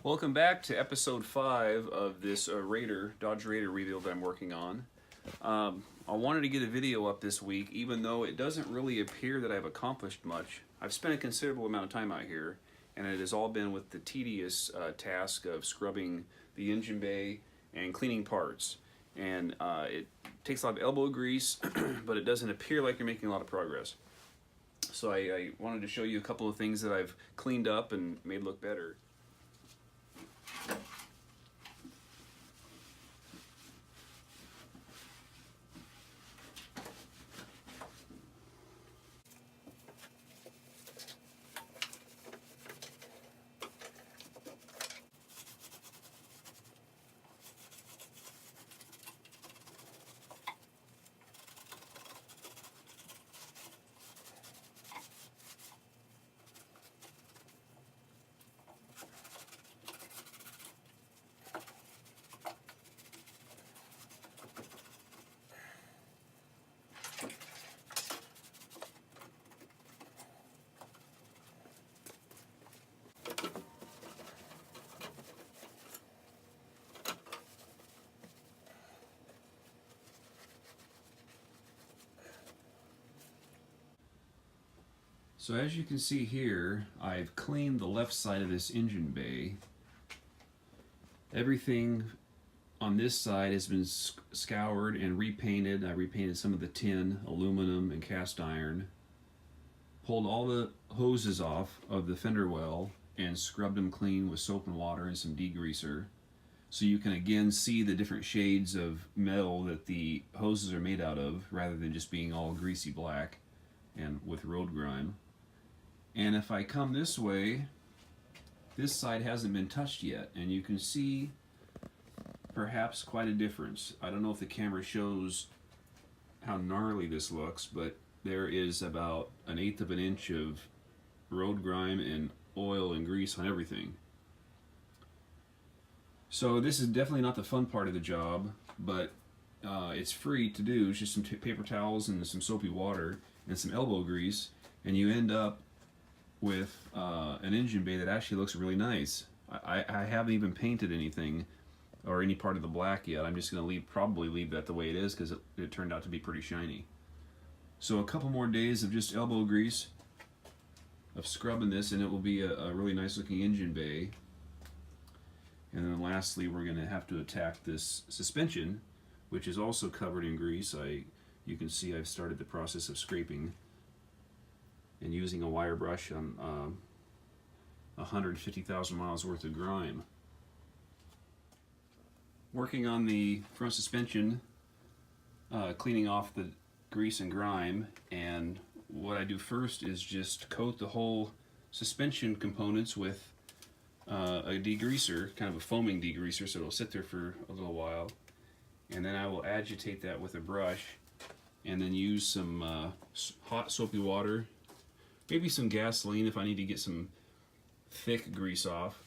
Welcome back to episode 5 of this Dodge Raider rebuild that I'm working on. I wanted to get a video up this week, even though it doesn't really appear that I've accomplished much. I've spent a considerable amount of time out here, and it has all been with the tedious task of scrubbing the engine bay and cleaning parts. And it takes a lot of elbow grease, but it doesn't appear like you're making a lot of progress. So I wanted to show you a couple of things that I've cleaned up and made look better. So as you can see here, I've cleaned the left side of this engine bay. Everything on this side has been scoured and repainted. I repainted some of the tin, aluminum, and cast iron. Pulled all the hoses off of the fender well and scrubbed them clean with soap and water and some degreaser. So you can again see the different shades of metal that the hoses are made out of, rather than just being all greasy black and with road grime. And if I come this way, this side hasn't been touched yet, and you can see perhaps quite a difference. I don't know if the camera shows how gnarly this looks, but there is about 1/8 of an inch of road grime and oil and grease on everything. So this is definitely not the fun part of the job, but it's free to do. It's just some paper towels and some soapy water and some elbow grease, and you end up with an engine bay that actually looks really nice. I haven't even painted anything or any part of the black yet. I'm just going to probably leave that the way it is, because it turned out to be pretty shiny. So a couple more days of just elbow grease, of scrubbing this, and it will be a really nice looking engine bay. And then lastly, we're going to have to attack this suspension, which is also covered in grease. You can see I've started the process of scraping and using a wire brush on 150,000 miles worth of grime. Working on the front suspension, cleaning off the grease and grime, and what I do first is just coat the whole suspension components with a degreaser, kind of a foaming degreaser, so it'll sit there for a little while, and then I will agitate that with a brush and then use some hot soapy water, maybe some gasoline if I need to get some thick grease off.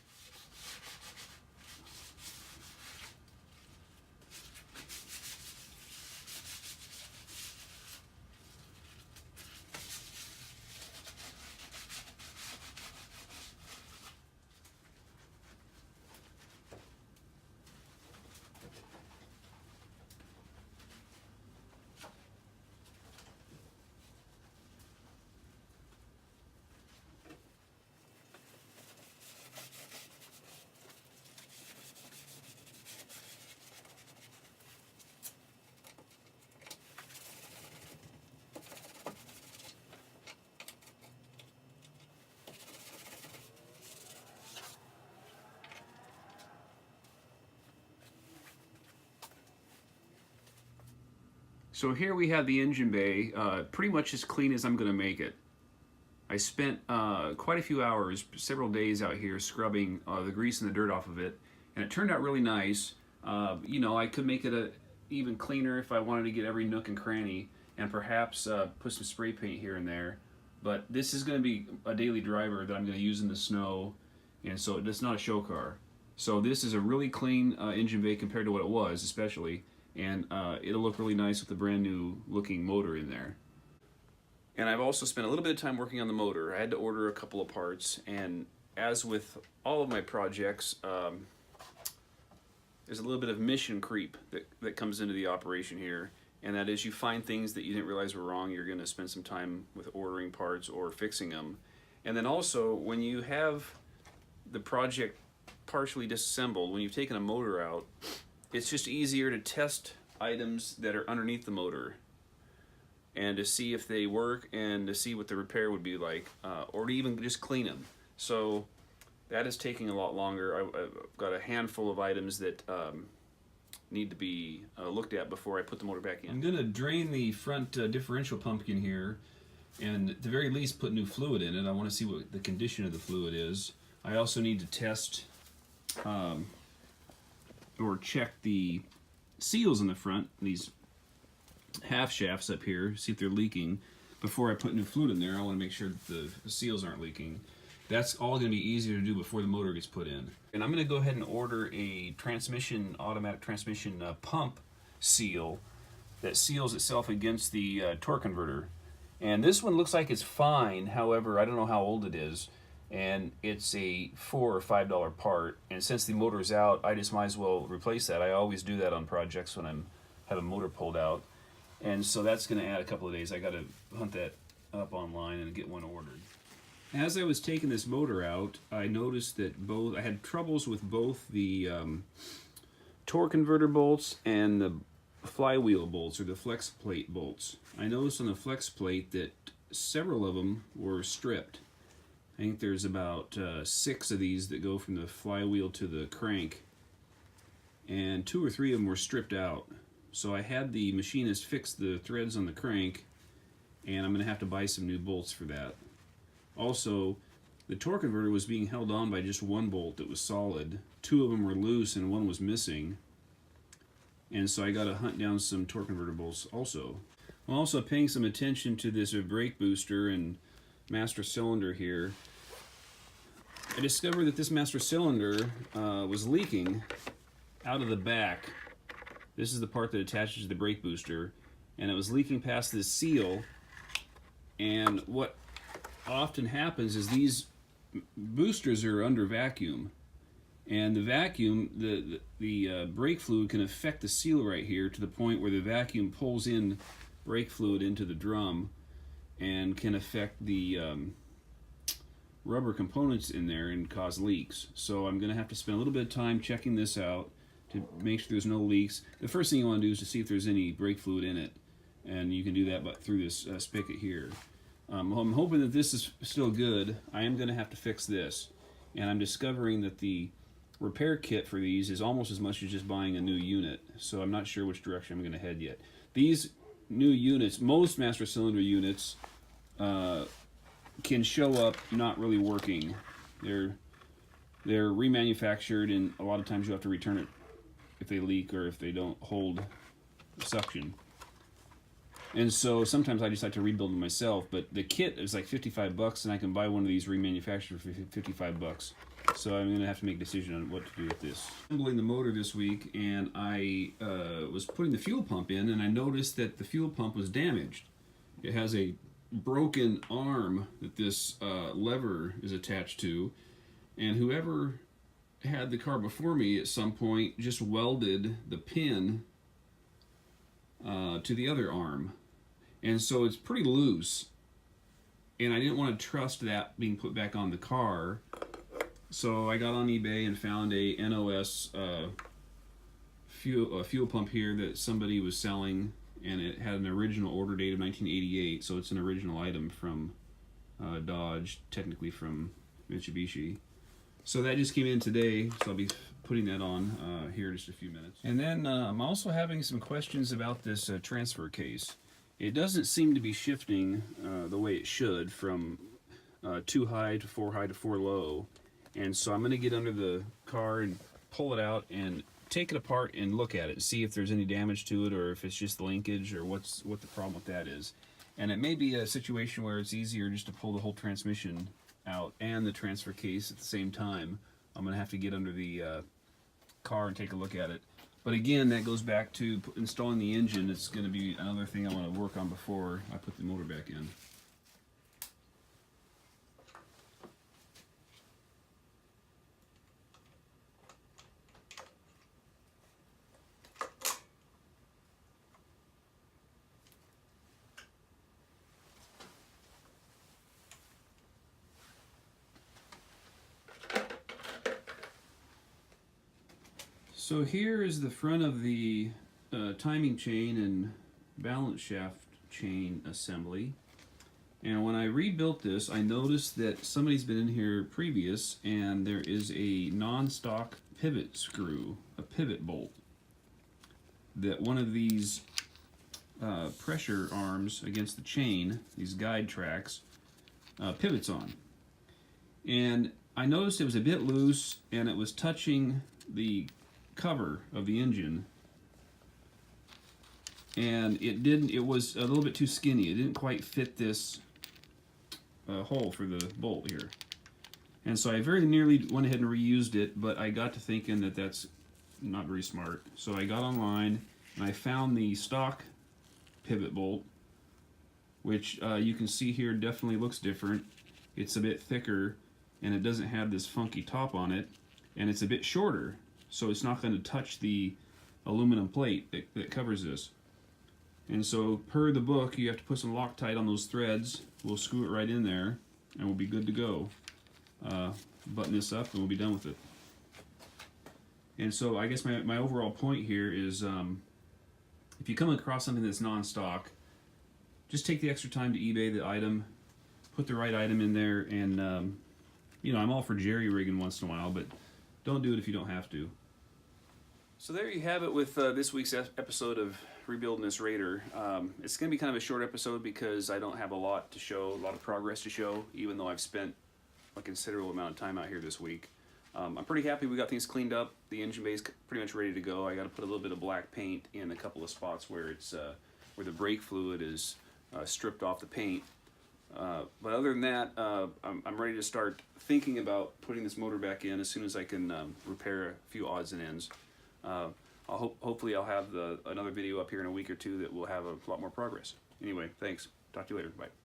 So here we have the engine bay, pretty much as clean as I'm going to make it. I spent quite a few hours, several days out here scrubbing the grease and the dirt off of it, and it turned out really nice. You know, I could make it even cleaner if I wanted to get every nook and cranny, and perhaps put some spray paint here and there. But this is going to be a daily driver that I'm going to use in the snow, and so it's not a show car. So this is a really clean engine bay compared to what it was, especially. And it'll look really nice with the brand new looking motor in there. And I've also spent a little bit of time working on the motor. I had to order a couple of parts, and as with all of my projects, there's a little bit of mission creep that comes into the operation here, and that is you find things that you didn't realize were wrong. You're going to spend some time with ordering parts or fixing them. And then also, when you have the project partially disassembled, when you've taken a motor out, it's just easier to test items that are underneath the motor and to see if they work and to see what the repair would be like, or to even just clean them. So that is taking a lot longer. I've got a handful of items that need to be looked at before I put the motor back in. I'm going to drain the front differential pumpkin here, and at the very least put new fluid in it. I want to see what the condition of the fluid is. I also need to test or check the seals in the front, these half shafts up here, see if they're leaking. Before I put new fluid in there, I want to make sure that the seals aren't leaking. That's all going to be easier to do before the motor gets put in. And I'm going to go ahead and order a automatic transmission pump seal that seals itself against the torque converter. And this one looks like it's fine, however, I don't know how old it is. And it's a $4 or $5 part. And since the motor's out, I just might as well replace that. I always do that on projects when I have a motor pulled out. And so that's going to add a couple of days. I got to hunt that up online and get one ordered. As I was taking this motor out, I noticed that I had troubles with both the torque converter bolts and the flywheel bolts, or the flex plate bolts. I noticed on the flex plate that several of them were stripped. I think there's about 6 of these that go from the flywheel to the crank, and 2 or 3 of them were stripped out. So I had the machinist fix the threads on the crank, and I'm going to have to buy some new bolts for that. Also, the torque converter was being held on by just one bolt that was solid. 2 of them were loose and 1 was missing. And so I got to hunt down some torque converter bolts also. I'm also paying some attention to this brake booster and master cylinder here. I discovered that this master cylinder was leaking out of the back. This is the part that attaches to the brake booster, and it was leaking past this seal. And what often happens is these boosters are under vacuum, and the vacuum, the brake fluid can affect the seal right here to the point where the vacuum pulls in brake fluid into the drum and can affect the rubber components in there and cause leaks. So I'm going to have to spend a little bit of time checking this out to make sure there's no leaks. The first thing you want to do is to see if there's any brake fluid in it, and you can do that through this spigot here. I'm hoping that this is still good. I am going to have to fix this, and I'm discovering that the repair kit for these is almost as much as just buying a new unit, so I'm not sure which direction I'm going to head yet. These new units, most master cylinder units, can show up not really working. They're remanufactured, and a lot of times you have to return it if they leak or if they don't hold suction. And so sometimes I just like to rebuild them myself, but the kit is like $55 and I can buy one of these remanufactured for $55. So I'm going to have to make a decision on what to do with this. Assembling the motor this week, and I was putting the fuel pump in, and I noticed that the fuel pump was damaged. It has a broken arm that this lever is attached to, and whoever had the car before me at some point just welded the pin to the other arm, and so it's pretty loose, and I didn't want to trust that being put back on the car, so I got on eBay and found a NOS fuel pump here that somebody was selling, and it had an original order date of 1988, so it's an original item from Dodge, technically from Mitsubishi. So that just came in today, so I'll be putting that on here in just a few minutes. And then I'm also having some questions about this transfer case. It doesn't seem to be shifting the way it should from 2 high to 4 high to 4 low. And so I'm going to get under the car and pull it out and take it apart and look at it and see if there's any damage to it, or if it's just linkage, or what the problem with that is. And it may be a situation where it's easier just to pull the whole transmission out and the transfer case at the same time. I'm going to have to get under the car and take a look at it. But again, that goes back to installing the engine. It's going to be another thing I want to work on before I put the motor back in. So here is the front of the timing chain and balance shaft chain assembly. And when I rebuilt this, I noticed that somebody's been in here previous, and there is a non-stock pivot screw, a pivot bolt, that one of these pressure arms against the chain, these guide tracks, pivots on. And I noticed it was a bit loose, and it was touching the cover of the engine, and it was a little bit too skinny. It didn't quite fit this hole for the bolt here. And so I very nearly went ahead and reused it, but I got to thinking that that's not very smart. So I got online and I found the stock pivot bolt, which you can see here definitely looks different. It's a bit thicker, and it doesn't have this funky top on it, and it's a bit shorter, so it's not going to touch the aluminum plate that covers this. And so per the book, you have to put some Loctite on those threads. We'll screw it right in there, and we'll be good to go. Button this up, and we'll be done with it. And so I guess my overall point here is, if you come across something that's non-stock, just take the extra time to eBay the item, put the right item in there, and you know, I'm all for jerry-rigging once in a while, but don't do it if you don't have to. So there you have it with this week's episode of Rebuilding This Raider. It's going to be kind of a short episode because I don't have a lot to show, a lot of progress to show, even though I've spent a considerable amount of time out here this week. I'm pretty happy we got things cleaned up. The engine bay is pretty much ready to go. I got to put a little bit of black paint in a couple of spots where it's where the brake fluid is stripped off the paint. But other than that, I'm ready to start thinking about putting this motor back in as soon as I can repair a few odds and ends. Hopefully I'll have another video up here in a week or two that will have a lot more progress. Anyway, thanks. Talk to you later. Bye.